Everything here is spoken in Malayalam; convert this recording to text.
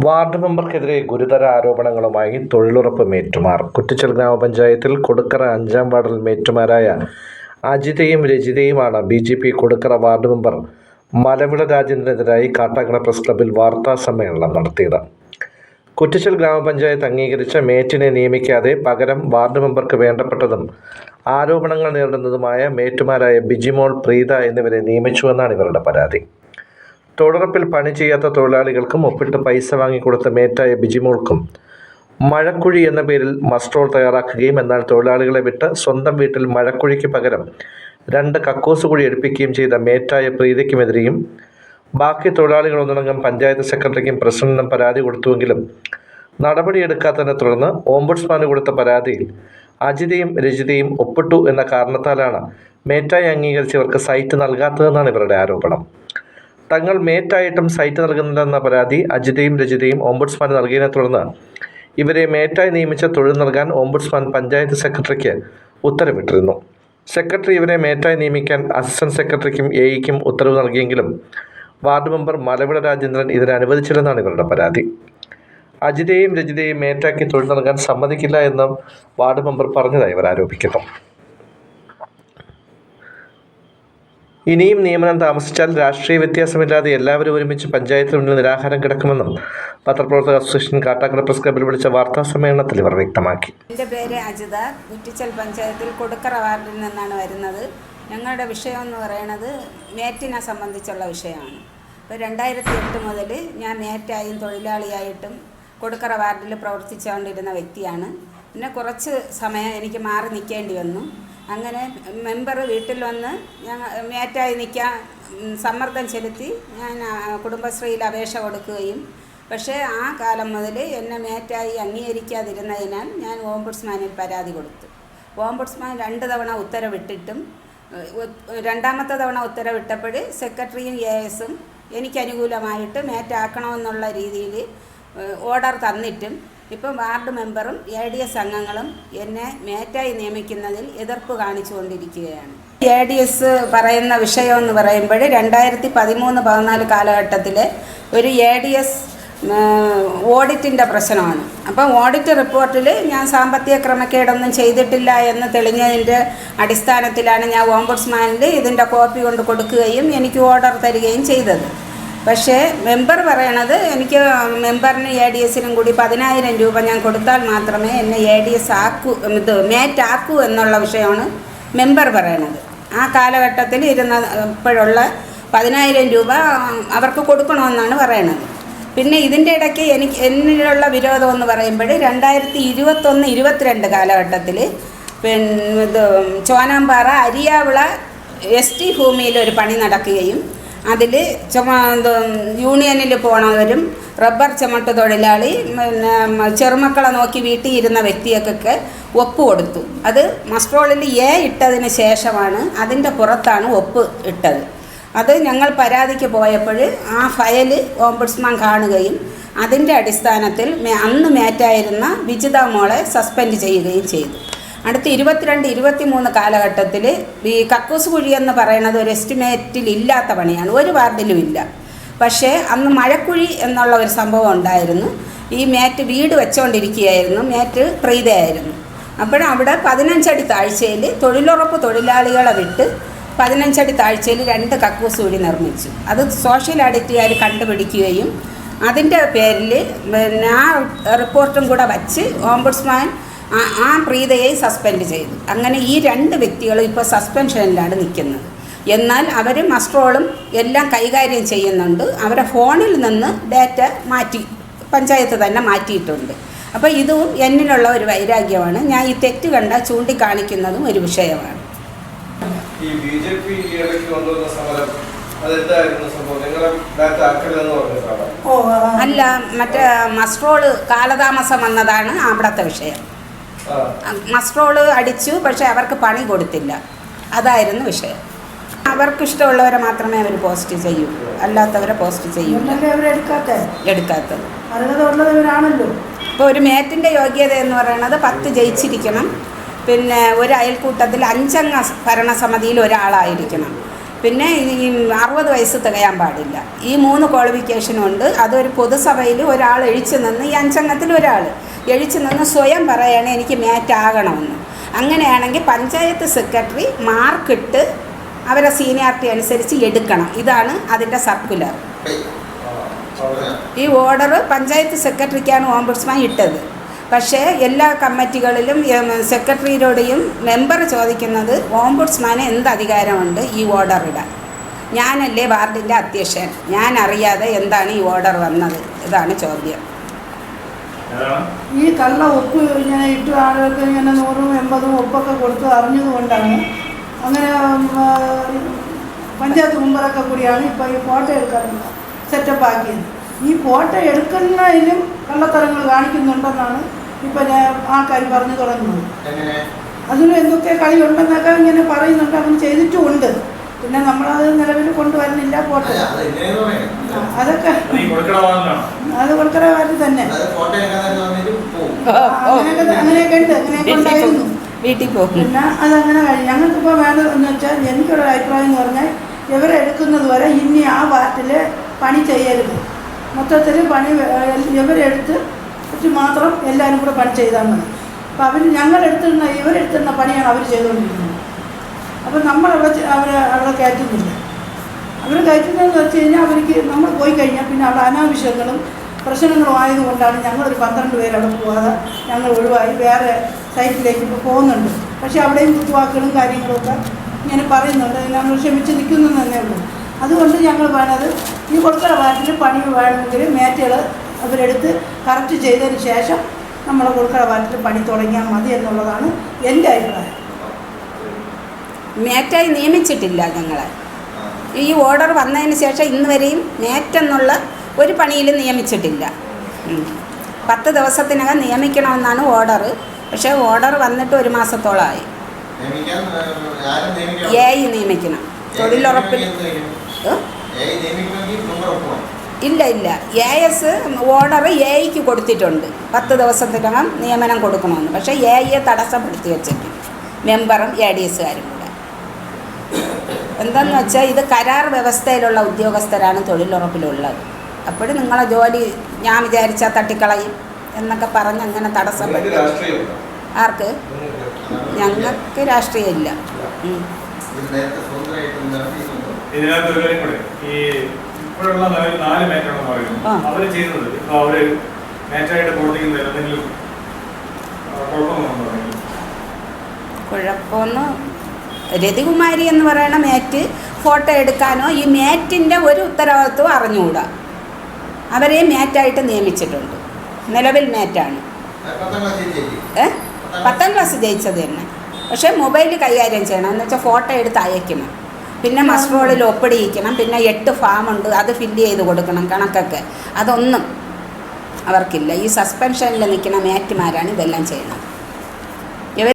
വാർഡ് മെമ്പർക്കെതിരെ ഗുരുതര ആരോപണങ്ങളുമായി തൊഴിലുറപ്പ് മേറ്റുമാർ. കുറ്റിച്ചൽ ഗ്രാമപഞ്ചായത്തിൽ കൊടുക്കറ 5-ാം വാർഡിൽ മേറ്റുമാരായ അജിതയും രജിതയുമാണ് BJP കൊടുക്കറ വാർഡ് മെമ്പർ മലവിള രാജേന്ദ്രനെതിരായി കാട്ടാക്കട പ്രസ് ക്ലബ്ബിൽ വാർത്താ സമ്മേളനം നടത്തിയത്. കുറ്റിച്ചൽ ഗ്രാമപഞ്ചായത്ത് അംഗീകരിച്ച മേറ്റിനെ നിയമിക്കാതെ പകരം വാർഡ് മെമ്പർക്ക് വേണ്ടപ്പെട്ടതും ആരോപണങ്ങൾ നേരിടുന്നതുമായ മേറ്റുമാരായ ബിജിമോൾ, പ്രീത എന്നിവരെ നിയമിച്ചുവെന്നാണ് ഇവരുടെ പരാതി. തൊഴിലുറപ്പിൽ പണി ചെയ്യാത്ത തൊഴിലാളികൾക്കും ഒപ്പിട്ട് പൈസ വാങ്ങിക്കൊടുത്ത മേറ്റായ ബിജിമോൾക്കും മഴക്കുഴി എന്ന പേരിൽ മസ്റ്ററോൾ തയ്യാറാക്കുകയും എന്നാൽ തൊഴിലാളികളെ വിട്ട് സ്വന്തം വീട്ടിൽ മഴക്കുഴിക്ക് പകരം 2 കക്കൂസ് കുഴി എടുപ്പിക്കുകയും ചെയ്ത മേറ്റായ പ്രീതയ്ക്കുമെതിരെയും ബാക്കി തൊഴിലാളികൾ ഒന്നടങ്കം പഞ്ചായത്ത് സെക്രട്ടറിക്കും പ്രസിഡന്റിനും പരാതി കൊടുത്തുവെങ്കിലും നടപടിയെടുക്കാത്തതിനെ തുടർന്ന് ഓംബുഡ്സ്മാന് കൊടുത്ത പരാതിയിൽ അജിതയും രജിതയും ഒപ്പിട്ടു എന്ന കാരണത്താലാണ് മേറ്റായി അംഗീകരിച്ചവർക്ക് സൈറ്റ് നൽകാത്തതെന്നാണ് ഇവരുടെ ആരോപണം. തങ്ങൾ മേറ്റായിട്ടും സൈറ്റ് നൽകുന്നില്ലെന്ന പരാതി അജിതയും രജിതയും ഓംബുഡ്സ്മാന് നൽകിയതിനെ തുടർന്ന് ഇവരെ മേറ്റായി നിയമിച്ച തൊഴിൽ നൽകാൻ ഓംബുഡ്സ്മാൻ പഞ്ചായത്ത് സെക്രട്ടറിക്ക് ഉത്തരവിട്ടിരുന്നു. സെക്രട്ടറി ഇവരെ മേറ്റായി നിയമിക്കാൻ അസിസ്റ്റന്റ് സെക്രട്ടറിക്കും AEക്കും ഉത്തരവ് നൽകിയെങ്കിലും വാർഡ് മെമ്പർ മലവിള രാജേന്ദ്രൻ ഇതിനെ അനുവദിച്ചില്ലെന്നാണ് ഇവരുടെ പരാതി. അജിതയെയും രജിതയെയും മേറ്റാക്കി തൊഴിൽ നൽകാൻ സമ്മതിക്കില്ല എന്ന് വാർഡ് മെമ്പർ പറഞ്ഞതായി ഇവർ ആരോപിക്കുന്നു. ഇനിയും നിയമനം താമസിച്ചാൽ രാഷ്ട്രീയ വ്യത്യാസമില്ലാതെ എല്ലാവരും ഒരുമിച്ച് പഞ്ചായത്തിന് മുന്നിൽ നിരാഹാരം കിടക്കുമെന്നും പത്രപ്രവർത്തക അസോസിയേഷൻ കാട്ടാക്കട പ്രസ് ക്ലബ്ബിൽ വിളിച്ച വാർത്താ സമ്മേളനത്തിൽ ഇവർ വ്യക്തമാക്കി. എൻ്റെ പേര് അജിത, കുറ്റിച്ചൽ പഞ്ചായത്തിൽ കൊടുക്കറ വാർഡിൽ നിന്നാണ് വരുന്നത്. ഞങ്ങളുടെ വിഷയം എന്ന് പറയുന്നത് മേറ്റിനെ സംബന്ധിച്ചുള്ള വിഷയമാണ്. ഇപ്പോൾ 2008 മുതൽ ഞാൻ മേറ്റായും തൊഴിലാളിയായിട്ടും കൊടുക്കറ വാർഡിൽ പ്രവർത്തിച്ചുകൊണ്ടിരുന്ന വ്യക്തിയാണ്. പിന്നെ കുറച്ച് സമയം എനിക്ക് മാറി നിൽക്കേണ്ടി വന്നു. അങ്ങനെ മെമ്പർ വീട്ടിൽ വന്ന് മേറ്റായി നിൽക്കാൻ സമ്മർദ്ദം ചെലുത്തി ഞാൻ കുടുംബശ്രീയിൽ അപേക്ഷ കൊടുക്കുകയും പക്ഷേ ആ കാലം മുതൽ എന്നെ മേറ്റായി അംഗീകരിക്കാതിരുന്നതിനാൽ ഞാൻ ഓംബുഡ്സ്മാനിൽ പരാതി കൊടുത്തു. ഓംബുഡ്സ്മാൻ 2 തവണ ഉത്തരവിട്ടിട്ടും രണ്ടാമത്തെ തവണ ഉത്തരവിട്ടപ്പോൾ സെക്രട്ടറിയും ASും എനിക്ക് അനുകൂലമായിട്ട് മേറ്റാക്കണമെന്നുള്ള രീതിയിൽ ഓർഡർ തന്നിട്ടും ഇപ്പം വാർഡ് മെമ്പറും ADS അംഗങ്ങളും എന്നെ മേറ്റായി നിയമിക്കുന്നതിൽ എതിർപ്പ് കാണിച്ചുകൊണ്ടിരിക്കുകയാണ്. ADS പറയുന്ന വിഷയം എന്ന് പറയുമ്പോൾ 2013-14 കാലഘട്ടത്തിൽ ഒരു ADS ഓഡിറ്റിൻ്റെ പ്രശ്നമാണ്. അപ്പം ഓഡിറ്റ് റിപ്പോർട്ടിൽ ഞാൻ സാമ്പത്തിക ക്രമക്കേടൊന്നും ചെയ്തിട്ടില്ല എന്ന് തെളിഞ്ഞതിൻ്റെ അടിസ്ഥാനത്തിലാണ് ഞാൻ ഓംബുഡ്സ്മാനിൽ ഇതിൻ്റെ കോപ്പി കൊണ്ട് കൊടുക്കുകയും എനിക്ക് ഓർഡർ തരികയും ചെയ്തത്. പക്ഷേ മെമ്പർ പറയണത് എനിക്ക് മെമ്പറിന് ADSനും കൂടി 10,000 രൂപ ഞാൻ കൊടുത്താൽ മാത്രമേ എന്നെ ADS മേറ്റാക്കൂ എന്നുള്ള വിഷയമാണ് മെമ്പർ പറയണത്. ആ കാലഘട്ടത്തിൽ ഇപ്പോഴുള്ള 10,000 രൂപ അവർക്ക് കൊടുക്കണമെന്നാണ് പറയണത്. പിന്നെ ഇതിൻ്റെ ഇടയ്ക്ക് എന്നിലുള്ള വിരോധം എന്ന് പറയുമ്പോൾ 2021-22 കാലഘട്ടത്തിൽ ചോനാമ്പാറ അരിയാവിള ST ഭൂമിയിൽ ഒരു പണി നടക്കുകയും അതിൽ യൂണിയനിൽ പോണവരും റബ്ബർ ചുമട്ട് തൊഴിലാളി ചെറുമക്കളെ നോക്കി വീട്ടിൽ ഇരുന്ന വ്യക്തിയൊക്കെ ഒപ്പ് കൊടുത്തു. അത് മസ്റ്ററോളിൽ ഇട്ടതിന് ശേഷമാണ് അതിൻ്റെ പുറത്താണ് ഒപ്പ് ഇട്ടത്. അത് ഞങ്ങൾ പരാതിക്ക് പോയപ്പോൾ ആ ഫയൽ ഓംബുഡ്സ്മാൻ കാണുകയും അതിൻ്റെ അടിസ്ഥാനത്തിൽ അന്ന് മേറ്റായിരുന്ന വിജിത മോളെ സസ്പെൻഡ് ചെയ്യുകയും ചെയ്തു. അടുത്ത 22-23 കാലഘട്ടത്തിൽ ഈ കക്കൂസ് കുഴി എന്ന് പറയുന്നത് ഒരു എസ്റ്റിമേറ്റിൽ ഇല്ലാത്ത പണിയാണ്, ഒരു വാർഡിലും ഇല്ല. പക്ഷേ അന്ന് മഴക്കുഴി എന്നുള്ള ഒരു സംഭവം ഉണ്ടായിരുന്നു. ഈ മേറ്റ് വീട് വെച്ചുകൊണ്ടിരിക്കുകയായിരുന്നു, മേറ്റ് പ്രീതയായിരുന്നു. അപ്പോഴവിടെ 15 അടി താഴ്ചയിൽ തൊഴിലുറപ്പ് തൊഴിലാളികളെ വിട്ട് 15 അടി താഴ്ചയിൽ 2 കക്കൂസ് കുഴി നിർമ്മിച്ചു. അത് സോഷ്യൽ ഓഡിറ്റുകാർ കണ്ടുപിടിക്കുകയും അതിൻ്റെ പേരിൽ ആ റിപ്പോർട്ടും കൂടെ വച്ച് ഓംബുഡ്സ്മാൻ ആ പ്രീതയെ സസ്പെൻഡ് ചെയ്തു. അങ്ങനെ ഈ 2 വ്യക്തികളും ഇപ്പോൾ സസ്പെൻഷനിലാണ് നിൽക്കുന്നത്. എന്നാൽ അവർ മസ്റ്ററോളും എല്ലാം കൈകാര്യം ചെയ്യുന്നുണ്ട്. അവരുടെ ഫോണിൽ നിന്ന് ഡാറ്റ മാറ്റി പഞ്ചായത്ത് തന്നെ മാറ്റിയിട്ടുണ്ട്. അപ്പോൾ ഇതും എന്നിലുള്ള ഒരു വൈരാഗ്യമാണ്. ഞാൻ ഈ തെറ്റ് കണ്ട ചൂണ്ടിക്കാണിക്കുന്നതും ഒരു വിഷയമാണ്. അല്ല, മറ്റേ മസ്റ്ററോള് കാലതാമസം വന്നതാണ് അവിടുത്തെ വിഷയം. മസ്റ്ററോള് അടിച്ചു, പക്ഷെ അവർക്ക് പണി കൊടുത്തില്ല, അതായിരുന്നു വിഷയം. അവർക്കിഷ്ടമുള്ളവരെ മാത്രമേ അവർ പോസ്റ്റ് ചെയ്യൂ, അല്ലാത്തവരെ പോസ്റ്റ് ചെയ്യൂ. എടുക്കാത്തത് ഇപ്പോൾ ഒരു മേറ്റിൻ്റെ യോഗ്യത എന്ന് പറയുന്നത് 10 ജയിച്ചിരിക്കണം. പിന്നെ ഒരു അയൽക്കൂട്ടത്തിൽ 5 അംഗ ഭരണസമിതിയിൽ ഒരാളായിരിക്കണം. പിന്നെ ഈ 60 വയസ്സ് തികയാൻ പാടില്ല. ഈ 3 ക്വാളിഫിക്കേഷനും ഉണ്ട്. അതൊരു പൊതുസഭയിൽ ഒരാൾ എഴിച്ചു നിന്ന്, ഈ 5 അംഗത്തിൽ ഒരാൾ എഴിച്ചു നിന്ന് സ്വയം പറയുകയാണ് എനിക്ക് മാറ്റാകണമെന്ന്. അങ്ങനെയാണെങ്കിൽ പഞ്ചായത്ത് സെക്രട്ടറി മാർക്കിട്ട് അവരെ സീനിയോറിറ്റി അനുസരിച്ച് എടുക്കണം. ഇതാണ് അതിൻ്റെ സർക്കുലർ. ഈ ഓർഡർ പഞ്ചായത്ത് സെക്രട്ടറിക്കാണ് ഓംബുഡ്സ്മാൻ ഇട്ടത്. പക്ഷേ എല്ലാ കമ്മിറ്റികളിലും സെക്രട്ടറിയോടെയും മെമ്പർ ചോദിക്കുന്നത് ഓംബുഡ്സ്മാന് എന്ത് അധികാരമുണ്ട് ഈ ഓർഡർ ഇടാൻ? ഞാനല്ലേ വാർഡിൻ്റെ അധ്യക്ഷൻ, ഞാൻ അറിയാതെ എന്താണ് ഈ ഓർഡർ വന്നത്? ഇതാണ് ചോദ്യം. ഈ കള്ള ഒപ്പ് ഇങ്ങനെ ഇട്ട് ആളുകൾക്ക് ഇങ്ങനെ 100ഉം 80ഉം ഒപ്പൊക്കെ കൊടുത്ത് അറിഞ്ഞതുകൊണ്ടാണ് അങ്ങനെ പഞ്ചായത്ത് മെമ്പറൊക്കെ കൂടിയാണ് ഇപ്പോൾ ഈ ഫോട്ടോ എടുക്കാനുള്ള സെറ്റപ്പ് ആക്കിയത്. ഈ ഫോട്ടോ എടുക്കുന്നതിലും കള്ളത്തരങ്ങൾ കാണിക്കുന്നുണ്ടെന്നാണ് ഇപ്പം ആൾക്കാർ പറഞ്ഞു തുടങ്ങുന്നത്. അതിന് എന്തൊക്കെ കളിയുണ്ടെന്നൊക്കെ ഇങ്ങനെ പറയുന്നുണ്ട്, അങ്ങനെ ചെയ്തിട്ടുമുണ്ട്. പിന്നെ നമ്മളത് നിലവിൽ കൊണ്ടുവരുന്നില്ല. ഫോട്ടോ അതൊക്കെ അത് കൊടുക്കറവാറിൽ തന്നെ അങ്ങനെയൊക്കെ ഉണ്ട്, അങ്ങനെയൊക്കെ ഉണ്ടായിരുന്നു. വീട്ടിൽ പോകും. പിന്നെ അതങ്ങനെ കഴിഞ്ഞു. ഞങ്ങൾക്കിപ്പോൾ വേണ്ടതെന്ന് വെച്ചാൽ എനിക്കൊരു അഭിപ്രായം എന്ന് പറഞ്ഞാൽ ഇവരെടുക്കുന്നത് വരെ ഇനി ആ വാർഡിൽ പണി ചെയ്യരുത്. മൊത്തത്തിൽ പണി ഇവരെടുത്ത് മാത്രം എല്ലാവരും കൂടെ പണി ചെയ്താൽ മതി. അപ്പോൾ ഇവരെടുത്തിരുന്ന പണിയാണ് അവർ ചെയ്തുകൊണ്ടിരിക്കുന്നത്. അപ്പോൾ അവിടെ കയറ്റുന്നില്ല. അവർ കയറ്റുന്നതെന്ന് വെച്ച് കഴിഞ്ഞാൽ അവർക്ക് നമ്മൾ പോയി കഴിഞ്ഞാൽ പിന്നെ അവിടെ അനാവശ്യങ്ങളും പ്രശ്നങ്ങളും ആയതുകൊണ്ടാണ് ഞങ്ങളൊരു 12 പേര് അവിടെ പോകാതെ ഞങ്ങൾ ഒഴിവായി വേറെ സൈറ്റിലേക്ക് ഇപ്പോൾ പോകുന്നുണ്ട്. പക്ഷേ അവിടെയും കുത്തുവാക്കുകളും കാര്യങ്ങളൊക്കെ ഇങ്ങനെ പറയുന്നുണ്ട്. ഞങ്ങൾ ക്ഷമിച്ച് നിൽക്കുന്നു തന്നെ ഉള്ളൂ. അതുകൊണ്ട് ഞങ്ങൾ വേണത് ഈ കൊടുക്കറ വാർഡിൽ പണി വേണമെങ്കിൽ മേറ്റുകൾ അവരെടുത്ത് കറക്റ്റ് ചെയ്തതിന് ശേഷം നമ്മളെ കൊടുക്കറ വാർഡിൽ പണി തുടങ്ങിയാൽ മതി എന്നുള്ളതാണ് എൻ്റെ അഭിപ്രായം. മേറ്റായി നിയമിച്ചിട്ടില്ല ഞങ്ങളെ. ഈ ഓർഡർ വന്നതിന് ശേഷം ഇന്ന് വരെയും മേറ്റെന്നുള്ള ഒരു പണിയിലും നിയമിച്ചിട്ടില്ല. 10 ദിവസത്തിനകം നിയമിക്കണമെന്നാണ് ഓർഡർ. പക്ഷേ ഓർഡർ വന്നിട്ട് 1 മാസത്തോളമായി. AI നിയമിക്കണം. തൊഴിലുറപ്പിൽ ഇല്ല AS ഓർഡർ AIക്ക് കൊടുത്തിട്ടുണ്ട് 10 ദിവസത്തിനകം നിയമനം കൊടുക്കണമെന്ന്. പക്ഷേ AIയെ തടസ്സപ്പെടുത്തി വെച്ചിട്ടുണ്ട് മെമ്പറും ADSകാരും കൂടെ. എന്താണെന്ന് വെച്ചാൽ ഇത് കരാർ വ്യവസ്ഥയിലുള്ള ഉദ്യോഗസ്ഥരാണ് തൊഴിലുറപ്പിലുള്ളത്. അപ്പോഴും നിങ്ങളെ ജോലി ഞാൻ വിചാരിച്ചാൽ തട്ടിക്കളയും എന്നൊക്കെ പറഞ്ഞ് അങ്ങനെ തടസ്സപ്പെടുത്തി. ആർക്ക്? ഞങ്ങൾക്ക് രാഷ്ട്രീയമില്ല. കുഴപ്പമൊന്നും രതികുമാരി എന്ന് പറയുന്ന മേറ്റ് ഫോട്ടോ എടുക്കാനോ ഈ മേറ്റിൻ്റെ ഒരു ഉത്തരവാദിത്വം അറിഞ്ഞുകൂടാ. അവരെ മേറ്റായിട്ട് നിയമിച്ചിട്ടുണ്ട്. നിലവിൽ മേറ്റാണ്. 10ാം ക്ലാസ് ജയിച്ചത് തന്നെ. പക്ഷേ മൊബൈൽ കൈകാര്യം ചെയ്യണം. എന്ന് വെച്ചാൽ ഫോട്ടോ എടുത്ത് അയക്കണം. പിന്നെ മസ്റ്റ് റോളിൽ ഒപ്പിടിയിക്കണം. പിന്നെ 8 ഫാമുണ്ട്, അത് ഫില്ല് ചെയ്ത് കൊടുക്കണം കണക്കൊക്കെ. അതൊന്നും അവർക്കില്ല. ഈ സസ്പെൻഷനിൽ നിൽക്കുന്ന മേറ്റുമാരാണ് ഇതെല്ലാം ചെയ്യുന്നത്.